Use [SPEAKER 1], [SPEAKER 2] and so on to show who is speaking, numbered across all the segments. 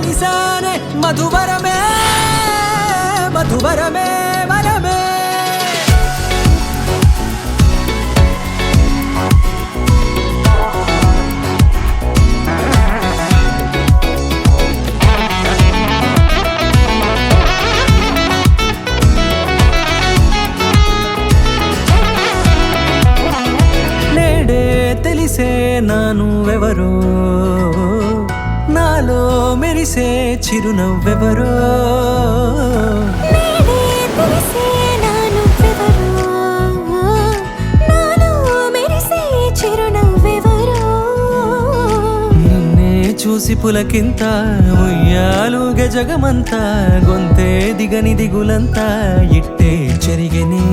[SPEAKER 1] కలిసానే మధువరమే మధువరమే వరమే నేడే తెలిసే నానువెవరో నాలో మెరిసే చిరునవ్వెవరో నిన్నే చూసి పులకింత ఉయ్యాలుగే జగమంతా గొంతే దిగని దిగులంతా ఇట్టే చెరిగెనే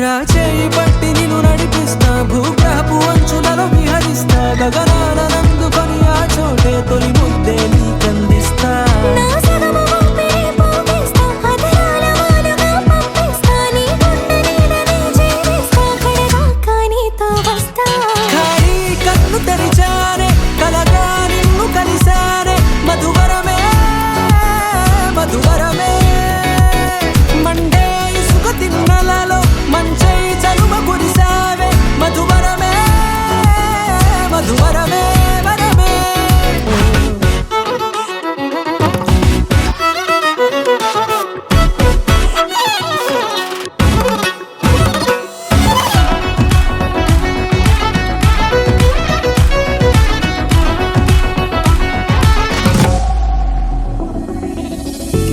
[SPEAKER 1] రాచేయి పట్టి నిన్ను నడిపిస్తా భూగ్రహపు అంచులలో విహరిస్తా గగనాన నందుకొని ఆ చోటే తొలి ముద్దే నీకందిస్తా ఖాళీ కన్ను తెరిచానే కలగా నిన్ను కలిసానే మధువరమే మధువరమే మండే ఇసుక తిన్నలలో మంచై చలువ కురిసావే మధువరమే మధువరమే వరమే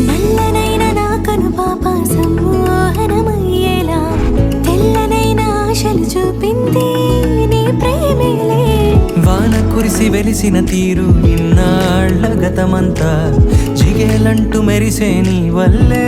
[SPEAKER 2] నల్లనైన నా కను పాప సమ్మోహనమయ్యేలా తెల్లనైన ఆశలు చూపింది నీ ప్రేమేలే
[SPEAKER 1] వాన కురిసి వెలిసిన తీరు ఇన్నాళ్ల గతమంతా జిగేలంటూ మెరిసే నీ వల్లే